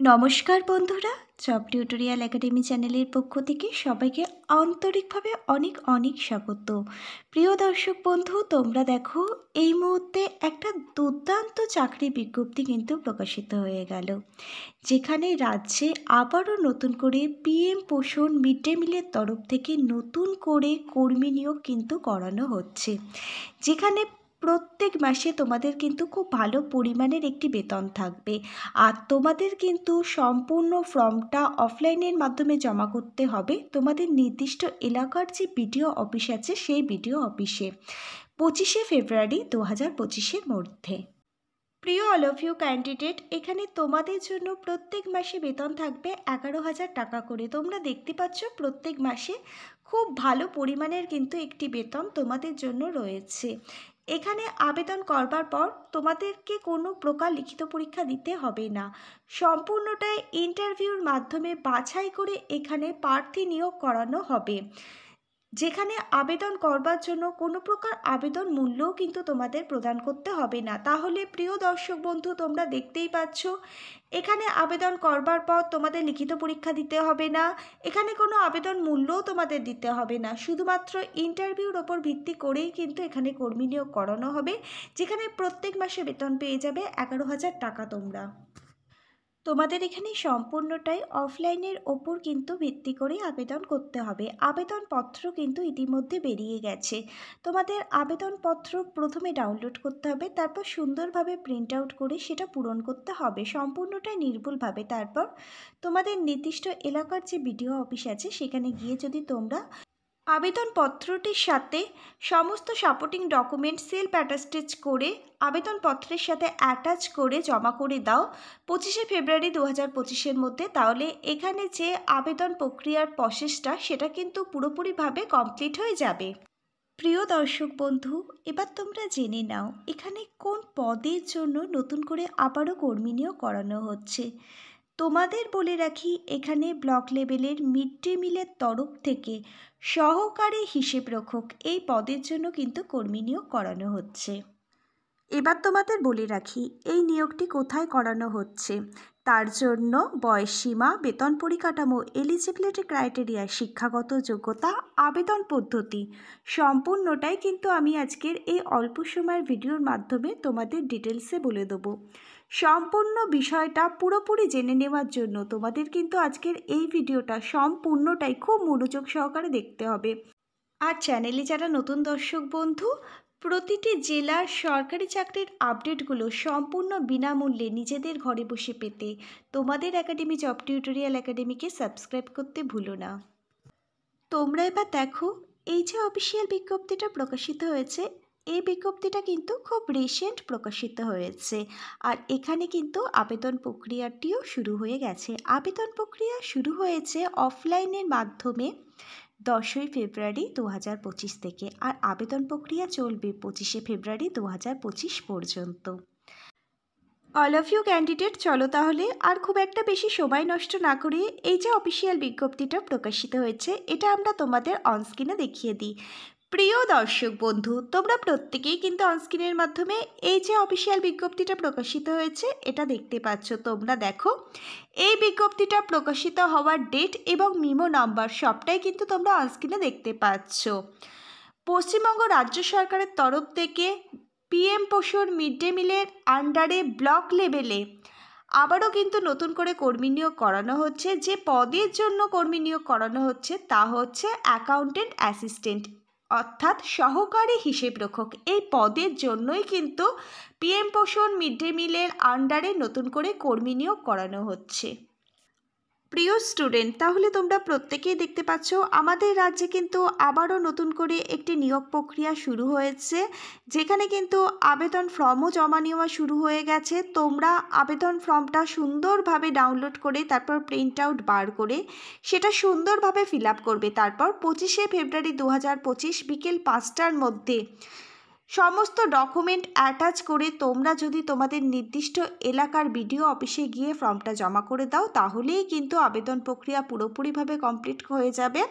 নমস্কার বন্ধুরা, job tutorial academy চ্যানেলের পক্ষ থেকে সবাইকে আন্তরিকভাবে অনেক অনেক স্বাগত। প্রিয় দর্শক বন্ধু, তোমরা দেখো এই মুহূর্তে একটা দুর্দান্ত চাকরি বিজ্ঞপ্তি কিন্তু প্রকাশিত হয়ে গেল, যেখানে রাজ্যে আবারও নতুন করে পিএম পোষণ মিড ডে মিলের তরফ থেকে নতুন করে কর্মী নিয়োগ কিন্তু করানো হচ্ছে, যেখানে প্রত্যেক মাসে তোমাদের কিন্তু খুব ভালো পরিমাণের একটি বেতন থাকবে। আর তোমাদের কিন্তু সম্পূর্ণ ফর্মটা অফলাইনের মাধ্যমে জমা করতে হবে তোমাদের নির্দিষ্ট এলাকার যে বিডিও অফিস আছে সেই বিডিও অফিসে 25শে ফেব্রুয়ারি 2025-এর মধ্যে। প্রিয় অল অফ ইউ ক্যান্ডিডেট, এখানে তোমাদের জন্য প্রত্যেক মাসে বেতন থাকবে 11,000 টাকা করে। তোমরা দেখতে পাচ্ছ প্রত্যেক মাসে খুব ভালো পরিমাণের কিন্তু একটি বেতন তোমাদের জন্য রয়েছে। এখানে আবেদন করবার পর তোমাদেরকে কোনো প্রকার লিখিত পরীক্ষা দিতে হবে না, সম্পূর্ণটাই ইন্টারভিউর মাধ্যমে বাছাই করে এখানে প্রার্থী নিয়োগ করানো হবে, যেখানে আবেদন করবার জন্য কোনো প্রকার আবেদন মূল্যও কিন্তু তোমাদের প্রদান করতে হবে না। তাহলে প্রিয় দর্শক বন্ধু, তোমরা দেখতেই পাচ্ছ এখানে আবেদন করবার পর তোমাদের লিখিত পরীক্ষা দিতে হবে না, এখানে কোনো আবেদন মূল্যও তোমাদের দিতে হবে না, শুধুমাত্র ইন্টারভিউর ওপর ভিত্তি করেই কিন্তু এখানে কর্মী নিয়োগ করানো হবে, যেখানে প্রত্যেক মাসে বেতন পেয়ে যাবে 11,000 টাকা তোমরা। তোমাদের এখানে সম্পূর্ণটাই অফলাইনের ওপর কিন্তু ভিত্তি করে আবেদন করতে হবে। আবেদনপত্র কিন্তু ইতিমধ্যে বেরিয়ে গেছে। তোমাদের আবেদনপত্র প্রথমে ডাউনলোড করতে হবে, তারপর সুন্দরভাবে প্রিন্ট আউট করে সেটা পূরণ করতে হবে সম্পূর্ণটাই নির্ভুলভাবে। তারপর তোমাদের নির্দিষ্ট এলাকার যে বিডিও অফিস আছে সেখানে গিয়ে যদি তোমরা আবেদনপত্রটির সাথে সমস্ত সাপোর্টিং ডকুমেন্ট সেলফ অ্যাটাস্টেজ করে আবেদনপত্রের সাথে অ্যাটাচ করে জমা করে দাও 25শে ফেব্রুয়ারি 2025-এর মধ্যে, তাহলে এখানে যে আবেদন প্রক্রিয়ার প্রসেসটা সেটা কিন্তু পুরোপুরিভাবে কমপ্লিট হয়ে যাবে। প্রিয় দর্শক বন্ধু, এবার তোমরা জেনে নাও এখানে কোন পদের জন্য নতুন করে আবারও কর্মী নিয়োগ করানো হচ্ছে। তোমাদের বলে রাখি, এখানে ব্লক লেভেলের মিড ডে মিলের তরফ থেকে সহকারী হিসেবরক্ষক এই পদের জন্য কিন্তু কর্মী নিয়োগ করানো হচ্ছে। এবার তোমাদের বলে রাখি এই নিয়োগটি কোথায় করানো হচ্ছে, তার জন্য বয়সসীমা, বেতন পরিকাঠামো, এলিজিবিলিটি ক্রাইটেরিয়া, শিক্ষাগত যোগ্যতা, আবেদন পদ্ধতি সম্পূর্ণটাই কিন্তু আমি আজকের এই অল্প সময়ের ভিডিওর মাধ্যমে তোমাদের ডিটেলসে বলে দেবো। সম্পূর্ণ বিষয়টা পুরোপুরি জেনে নেওয়ার জন্য তোমাদের কিন্তু আজকের এই ভিডিওটা সম্পূর্ণটাই খুব মনোযোগ সহকারে দেখতে হবে। আর চ্যানেলে যারা নতুন দর্শক বন্ধু, প্রতিটি জেলার সরকারি চাকরির আপডেটগুলো সম্পূর্ণ বিনামূল্যে নিজেদের ঘরে বসে পেতে তোমাদের একাডেমি জব টিউটোরিয়াল একাডেমিকে সাবস্ক্রাইব করতে ভুলো না। তোমরা এবার দেখো এই যে অফিসিয়াল বিজ্ঞপ্তিটা প্রকাশিত হয়েছে, এই বিজ্ঞপ্তিটা কিন্তু খুব রিসেন্ট প্রকাশিত হয়েছে। আর এখানে কিন্তু আবেদন প্রক্রিয়াটিও শুরু হয়ে গেছে। আবেদন প্রক্রিয়া শুরু হয়েছে অফলাইনের মাধ্যমে 10ই ফেব্রুয়ারি 2025 থেকে, আর আবেদন প্রক্রিয়া চলবে 25শে ফেব্রুয়ারি 2025 পর্যন্ত। অল অফ ইউ ক্যান্ডিডেট, চলো তাহলে আর খুব একটা বেশি সময় নষ্ট না করে এই যে অফিসিয়াল বিজ্ঞপ্তিটা প্রকাশিত হয়েছে এটা আমরা তোমাদের অনস্ক্রিনে দেখিয়ে দিই। প্রিয় দর্শক বন্ধু, তোমরা প্রত্যেকেই কিন্তু অনস্ক্রিনের মাধ্যমে এই যে অফিসিয়াল বিজ্ঞপ্তিটা প্রকাশিত হয়েছে এটা দেখতে পাচ্ছ। তোমরা দেখো এই বিজ্ঞপ্তিটা প্রকাশিত হওয়ার ডেট এবং মিমো নাম্বার সবটাই কিন্তু তোমরা অনস্ক্রিনে দেখতে পাচ্ছ। পশ্চিমবঙ্গ রাজ্য সরকারের তরফ থেকে পিএম পোষণ মিড ডে মিলের আন্ডারে ব্লক লেভেলে আবারও কিন্তু নতুন করে কর্মী নিয়োগ করানো হচ্ছে। যে পদের জন্য কর্মী নিয়োগ করানো হচ্ছে তা হচ্ছে অ্যাকাউন্টেন্ট অ্যাসিস্ট্যান্ট, অর্থাৎ সহকারী হিসেবরক্ষক। এই পদের জন্যই কিন্তু পিএম পোষণ মিড ডে মিলের আন্ডারে নতুন করে কর্মী নিয়োগ করানো হচ্ছে। প্রিয় স্টুডেন্ট, তাহলে তোমরা প্রত্যেকেই দেখতে পাচ্ছ আমাদের রাজ্যে কিন্তু আবারও নতুন করে একটি নিয়োগ প্রক্রিয়া শুরু হয়েছে, যেখানে কিন্তু আবেদন ফর্মও জমা নেওয়া শুরু হয়ে গেছে। তোমরা আবেদন ফর্মটা সুন্দরভাবে ডাউনলোড করে তারপর প্রিন্ট আউট বার করে সেটা সুন্দরভাবে ফিল আপ করবে। তারপর 25শে ফেব্রুয়ারি 2025 বিকেল 5টার মধ্যে সমস্ত ডকুমেন্ট অ্যাটাচ করে তোমরা যদি তোমাদের নির্দিষ্ট এলাকার বিডিও অফিসে গিয়ে ফর্মটা জমা করে দাও, তাহলেই কিন্তু আবেদন প্রক্রিয়া পুরোপুরিভাবে কমপ্লিট হয়ে যাবে।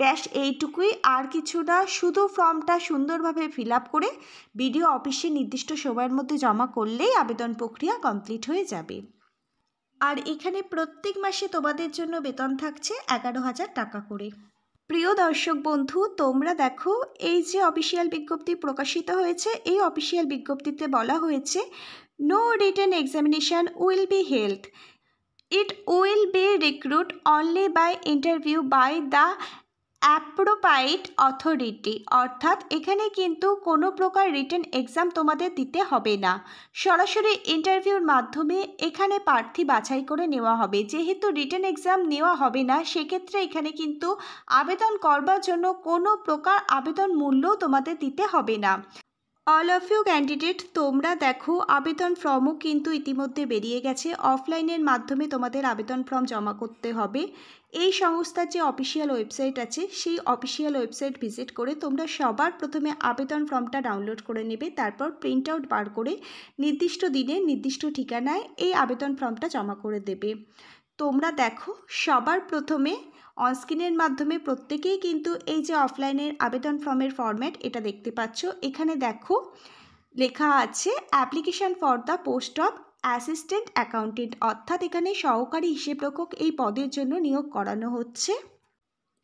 ব্যাস এইটুকুই, আর কিছু না, শুধু ফর্মটা সুন্দরভাবে ফিল আপ করে বিডিও অফিসে নির্দিষ্ট সময়ের মধ্যে জমা করলেই আবেদন প্রক্রিয়া কমপ্লিট হয়ে যাবে। আর এখানে প্রত্যেক মাসে তোমাদের জন্য বেতন থাকছে 11,000 টাকা করে। প্রিয় দর্শক বন্ধু, তোমরা দেখো এই যে অফিসিয়াল বিজ্ঞপ্তি প্রকাশিত হয়েছে, এই অফিসিয়াল বিজ্ঞপ্তিতে বলা হয়েছে no written examination will be held, it will be recruit only by interview by the appropriate authority. অর্থাৎ এখানে কিন্তু কোনো প্রকার রিটেন এক্সাম তোমাদের দিতে হবে না, সরাসরি ইন্টারভিউর মাধ্যমে এখানে প্রার্থী বাছাই করে নেওয়া হবে। যেহেতু রিটেন এক্সাম নেওয়া হবে না, সেক্ষেত্রে এখানে কিন্তু আবেদন করবার জন্য কোনো প্রকার আবেদন মূল্যও তোমাদের দিতে হবে না। অল অফ ইউ ক্যান্ডিডেট, তোমরা দেখো আবেদন ফর্মও কিন্তু ইতিমধ্যে বেরিয়ে গেছে। অফলাইনের মাধ্যমে তোমাদের আবেদন ফর্ম জমা করতে হবে। এই সংস্থার যে অফিসিয়াল ওয়েবসাইট আছে, সেই অফিসিয়াল ওয়েবসাইট ভিজিট করে তোমরা সবার প্রথমে আবেদন ফর্মটা ডাউনলোড করে নেবে। তারপর প্রিন্ট আউট বার করে নির্দিষ্ট দিনে নির্দিষ্ট ঠিকানায় এই আবেদন ফর্মটা জমা করে দেবে। তোমরা দেখো সবার প্রথমে অনস্ক্রিনের মাধ্যমে প্রত্যেকেই কিন্তু এই যে অফলাইনের আবেদন ফর্মের ফরম্যাট এটা দেখতে পাচ্ছ। এখানে দেখো লেখা আছে application for the post of assistant accountant, অর্থাৎ এখানে সহকারী হিসেবরক্ষক এই পদের জন্য নিয়োগ করানো হচ্ছে।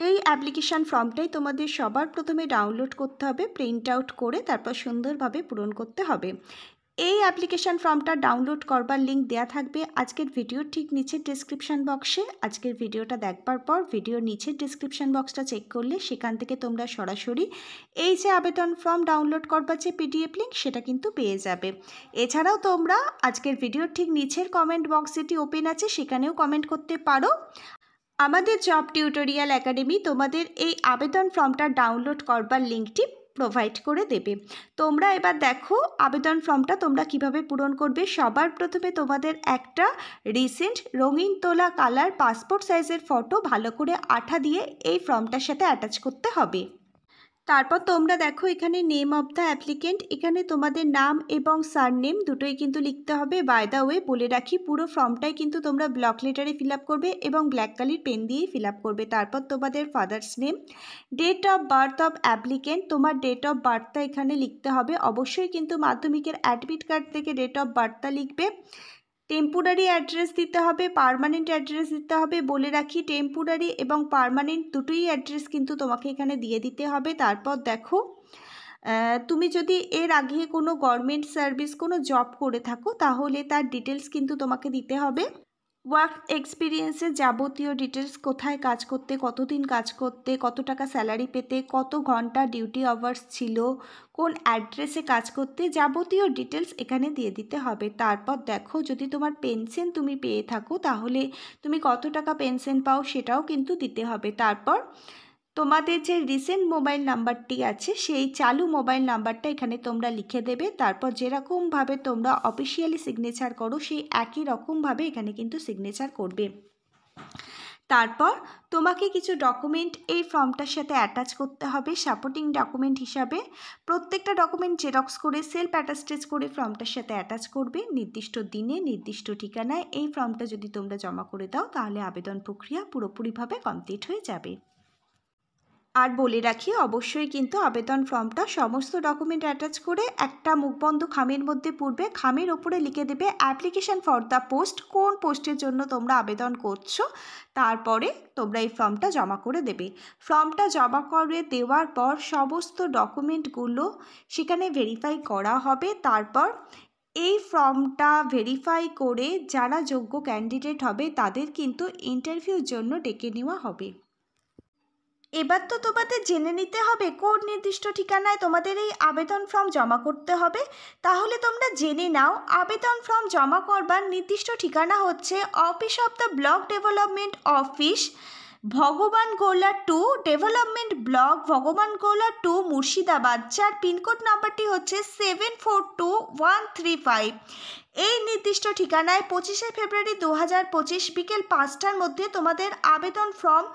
এই অ্যাপ্লিকেশান ফর্মটাই তোমাদের সবার প্রথমে ডাউনলোড করতে হবে, প্রিন্ট আউট করে তারপর সুন্দরভাবে পূরণ করতে হবে। এই অ্যাপ্লিকেশান ফর্মটা ডাউনলোড করবার লিঙ্ক দেওয়া থাকবে আজকের ভিডিওর ঠিক নিচের ডিসক্রিপশান বক্সে। আজকের ভিডিওটা দেখবার পর ভিডিওর নিচের ডিসক্রিপশান বক্সটা চেক করলে সেখান থেকে তোমরা সরাসরি এই যে আবেদন ফর্ম ডাউনলোড করবার যে পিডিএফ লিঙ্ক সেটা কিন্তু পেয়ে যাবে। এছাড়াও তোমরা আজকের ভিডিওর ঠিক নিচের কমেন্ট বক্স যেটি ওপেন আছে সেখানেও কমেন্ট করতে পারো। আমাদের জব টিউটোরিয়াল একাডেমি তোমাদের এই আবেদন ফর্মটা ডাউনলোড করবার লিঙ্কটি প্রোভাইড করে দেবে। তোমরা এবার দেখো আবেদন ফর্মটা তোমরা কিভাবে পূরণ করবে। সবার প্রথমে তোমাদের একটা রিসেন্ট রঙিন তোলা কালার পাসপোর্ট সাইজের ফটো ভালো করে আঠা দিয়ে এই ফর্মটার সাথে অ্যাটাচ করতে হবে। তারপর তোমরা দেখো এখানে নেম অফ দ্য অ্যাপ্লিকেন্ট, এখানে তোমাদের নাম এবং সারনেম দুটোই কিন্তু লিখতে হবে। বাই দ্য ওয়ে বলে রাখি, পুরো ফর্মটাই কিন্তু তোমরা ব্লক লেটারে ফিল আপ করবে এবং ব্ল্যাক কালির পেন দিয়েই ফিল আপ করবে। তারপর তোমাদের father's name, date of birth of applicant, তোমার ডেট অফ বার্থটা এখানে লিখতে হবে। অবশ্যই কিন্তু মাধ্যমিকের অ্যাডমিট কার্ড থেকে ডেট অফ বার্থটা লিখবে। টেম্পোরারি অ্যাড্রেস দিতে হবে, পার্মানেন্ট অ্যাড্রেস দিতে হবে। বলে রাখি টেম্পোরারি এবং পার্মানেন্ট দুটোই অ্যাড্রেস কিন্তু তোমাকে এখানে দিয়ে দিতে হবে। তারপর দেখো তুমি যদি এর আগে কোনো গভর্নমেন্ট সার্ভিস কোনো জব করে থাকো তাহলে তার ডিটেলস কিন্তু তোমাকে দিতে হবে। ওয়ার্ক এক্সপিরিয়েন্সের যাবতীয় ডিটেলস, কোথায় কাজ করতে, কতদিন কাজ করতে, কত টাকা স্যালারি পেতে, কত ঘন্টা ডিউটি আওয়ার্স ছিল, কোন অ্যাড্রেসে কাজ করতে, যাবতীয় ডিটেলস এখানে দিয়ে দিতে হবে। তারপর দেখো যদি তোমার পেনশন তুমি পেয়ে থাকো তাহলে তুমি কত টাকা পেনশন পাও সেটাও কিন্তু দিতে হবে। তারপর তোমাদের যে রিসেন্ট মোবাইল নাম্বারটি আছে সেই চালু মোবাইল নাম্বারটা এখানে তোমরা লিখে দেবে। তারপর যেরকমভাবে তোমরা অফিসিয়ালি সিগনেচার করো সেই একই রকমভাবে এখানে কিন্তু সিগনেচার করবে। তারপর তোমাকে কিছু ডকুমেন্ট এই ফর্মটার সাথে অ্যাটাচ করতে হবে সাপোর্টিং ডকুমেন্ট হিসাবে। প্রত্যেকটা ডকুমেন্ট জেরক্স করে সেলফ অ্যাটাস্টেজ করে ফর্মটার সাথে অ্যাটাচ করবে। নির্দিষ্ট দিনে নির্দিষ্ট ঠিকানায় এই ফর্মটা যদি তোমরা জমা করে দাও তাহলে আবেদন প্রক্রিয়া পুরোপুরিভাবে কমপ্লিট হয়ে যাবে। আর বলে রাখি অবশ্যই কিন্তু আবেদন ফর্মটা সমস্ত ডকুমেন্ট অ্যাটাচ করে একটা মুখবন্ধ খামের মধ্যে পূর্বে খামের ওপরে লিখে দেবে অ্যাপ্লিকেশান ফর দ্য পোস্ট, কোন পোস্টের জন্য তোমরা আবেদন করছো। তারপরে তোমরা এই ফর্মটা জমা করে দেবে। ফর্মটা জমা করে দেওয়ার পর সমস্ত ডকুমেন্টগুলো সেখানে ভেরিফাই করা হবে। তারপর এই ফর্মটা ভেরিফাই করে যারা যোগ্য ক্যান্ডিডেট হবে তাদের কিন্তু ইন্টারভিউর জন্য ডেকে নেওয়া হবে। এবার তো তোমাদের জেনে নিতে হবে কোন নির্দিষ্ট ঠিকানায় তোমাদের এই আবেদন ফর্ম জমা করতে হবে। তাহলে তোমরা জেনে নাও আবেদন ফর্ম জমা করবার নির্দিষ্ট ঠিকানা হচ্ছে office of the block development office, ভগবান গোলা 2, ডেভেলপমেন্ট ব্লক ভগবান গোলা 2, মুর্শিদাবাদ, যার পিনকোড নাম্বারটি হচ্ছে 742135। এই নির্দিষ্ট ঠিকানায় 25শে ফেব্রুয়ারি 2025 বিকেল 5টার মধ্যে তোমাদের আবেদন ফর্ম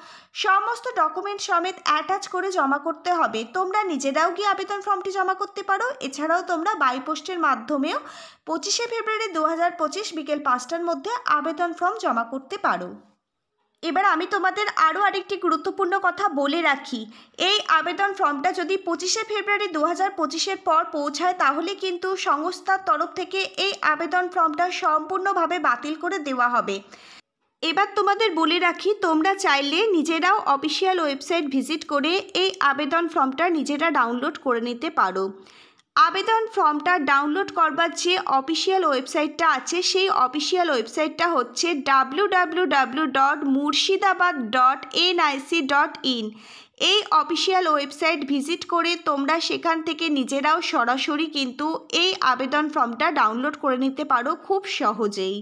সমস্ত ডকুমেন্ট সমেত অ্যাটাচ করে জমা করতে হবে। তোমরা নিজেরাও গিয়ে আবেদন ফর্মটি জমা করতে পারো। এছাড়াও তোমরা বাই পোস্টের মাধ্যমেও 25শে ফেব্রুয়ারি 2025 বিকেল 5টার মধ্যে আবেদন ফর্ম জমা করতে পারো। এবার আমি তোমাদের আরও আরেকটি গুরুত্বপূর্ণ কথা বলে রাখি, এই আবেদন ফর্মটা যদি 25শে ফেব্রুয়ারি 2025-এর পর পৌঁছায় তাহলে কিন্তু সংস্থার তরফ থেকে এই আবেদন ফর্মটা সম্পূর্ণভাবে বাতিল করে দেওয়া হবে। এবার তোমাদের বলে রাখি, তোমরা চাইলে নিজেরাও অফিসিয়াল ওয়েবসাইট ভিজিট করে এই আবেদন ফর্মটা নিজেরা ডাউনলোড করে নিতে পারো। আবেদন ফর্মটা ডাউনলোড করবার যে অফিসিয়াল ওয়েবসাইটটা আছে সেই অফিসিয়াল ওয়েবসাইটটা হচ্ছে www.murshidabad.nic.in। এই অফিসিয়াল ওয়েবসাইট ভিজিট করে তোমরা সেখান থেকে নিজেরাও সরাসরি কিন্তু এই আবেদন ফর্মটা ডাউনলোড করে নিতে পারো খুব সহজেই।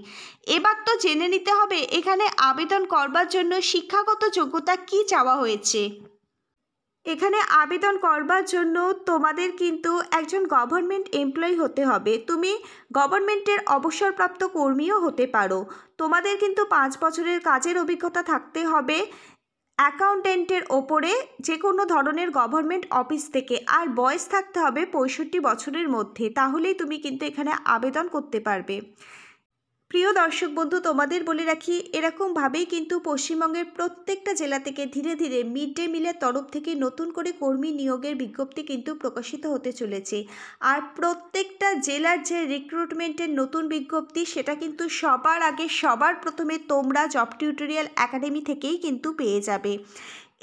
এবার তো জেনে নিতে হবে এখানে আবেদন করবার জন্য শিক্ষাগত যোগ্যতা কি চাওয়া হয়েছে। এখানে আবেদন করবার জন্য তোমাদের কিন্তু একজন গভর্নমেন্ট এমপ্লয়ি হতে হবে। তুমি গভর্নমেন্টের অবসরপ্রাপ্ত কর্মীও হতে পারো। তোমাদের কিন্তু 5 বছরের কাজের অভিজ্ঞতা থাকতে হবে অ্যাকাউন্টেন্টের ওপরে যে কোনো ধরনের গভর্নমেন্ট অফিস থেকে, আর বয়স থাকতে হবে 65 বছরের মধ্যে, তাহলেই তুমি কিন্তু এখানে আবেদন করতে পারবে। প্রিয় দর্শক বন্ধু, তোমাদের বলে রাখি এরকমভাবেই কিন্তু পশ্চিমবঙ্গের প্রত্যেকটা জেলা থেকে ধীরে ধীরে মিড ডে মিলের তরফ থেকে নতুন করে কর্মী নিয়োগের বিজ্ঞপ্তি কিন্তু প্রকাশিত হতে চলেছে। আর প্রত্যেকটা জেলার যে রিক্রুটমেন্টের নতুন বিজ্ঞপ্তি সেটা কিন্তু সবার আগে সবার প্রথমে তোমরা জব টিউটোরিয়াল একাডেমি থেকেই কিন্তু পেয়ে যাবে।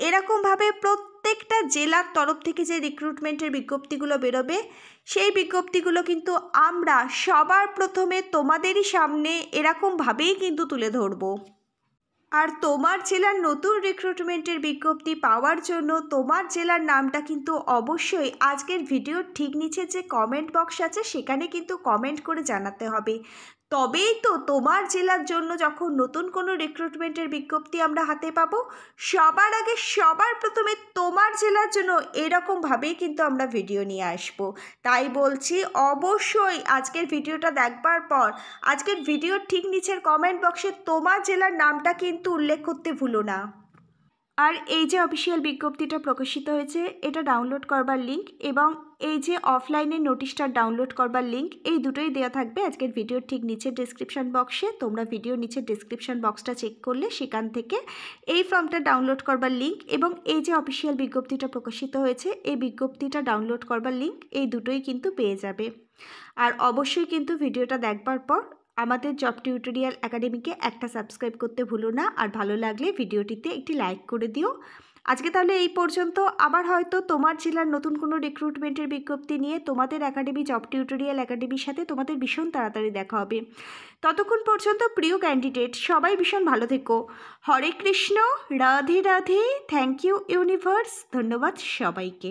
এরকমভাবে প্রত্যেকটা জেলার তরফ থেকে যে রিক্রুটমেন্টের বিজ্ঞপ্তিগুলো বেরোবে সেই বিজ্ঞপ্তিগুলো কিন্তু আমরা সবার প্রথমে তোমাদেরই সামনে এরকমভাবেই কিন্তু তুলে ধরব। আর তোমার জেলার নতুন রিক্রুটমেন্টের বিজ্ঞপ্তি পাওয়ার জন্য তোমার জেলার নামটা কিন্তু অবশ্যই আজকের ভিডিওর ঠিক নিচে যে কমেন্ট বক্স আছে সেখানে কিন্তু কমেন্ট করে জানাতে হবে। তবেই তো তোমার জেলার জন্য যখন নতুন কোনো রিক্রুটমেন্টের বিজ্ঞপ্তি আমরা হাতে পাবো সবার আগে সবার প্রথমে তোমার জেলার জন্য এরকমভাবেই কিন্তু আমরা ভিডিও নিয়ে আসব। তাই বলছি অবশ্যই আজকের ভিডিওটা দেখবার পর আজকের ভিডিওর ঠিক নিচের কমেন্ট বক্সে তোমার জেলার নামটা কিন্তু উল্লেখ করতে ভুলো না। আর এই যে অফিসিয়াল বিজ্ঞপ্তিটা প্রকাশিত হয়েছে এটা ডাউনলোড করবার লিঙ্ক এবং এই যে অফলাইনের নোটিশটা ডাউনলোড করবার লিঙ্ক এই দুটোই দেওয়া থাকবে আজকের ভিডিওর ঠিক নিচের ডেসক্রিপশন বক্সে। তোমরা ভিডিওর নিচের ডেসক্রিপশন বক্সটা চেক করলে সেখান থেকে এই ফর্মটা ডাউনলোড করবার লিঙ্ক এবং এই যে অফিসিয়াল বিজ্ঞপ্তিটা প্রকাশিত হয়েছে এই বিজ্ঞপ্তিটা ডাউনলোড করবার লিঙ্ক এই দুটোই কিন্তু পেয়ে যাবে। আর অবশ্যই কিন্তু ভিডিওটা দেখবার পর আমাদের জব টিউটোরিয়াল একাডেমিকে একটা সাবস্ক্রাইব করতে ভুলো না, আর ভালো লাগলে ভিডিওটিতে একটি লাইক করে দিও। আজকে তাহলে এই পর্যন্ত, আবার হয়তো তোমার জেলার নতুন কোনো রিক্রুটমেন্টের বিজ্ঞপ্তি নিয়ে তোমাদের একাডেমি জব টিউটোরিয়াল একাডেমির সাথে তোমাদের ভীষণ তাড়াতাড়ি দেখা হবে। ততক্ষণ পর্যন্ত প্রিয় ক্যান্ডিডেট সবাই ভীষণ ভালো থেকো। Hare Krishna, Radhe Radhe, thank you universe, ধন্যবাদ সবাইকে।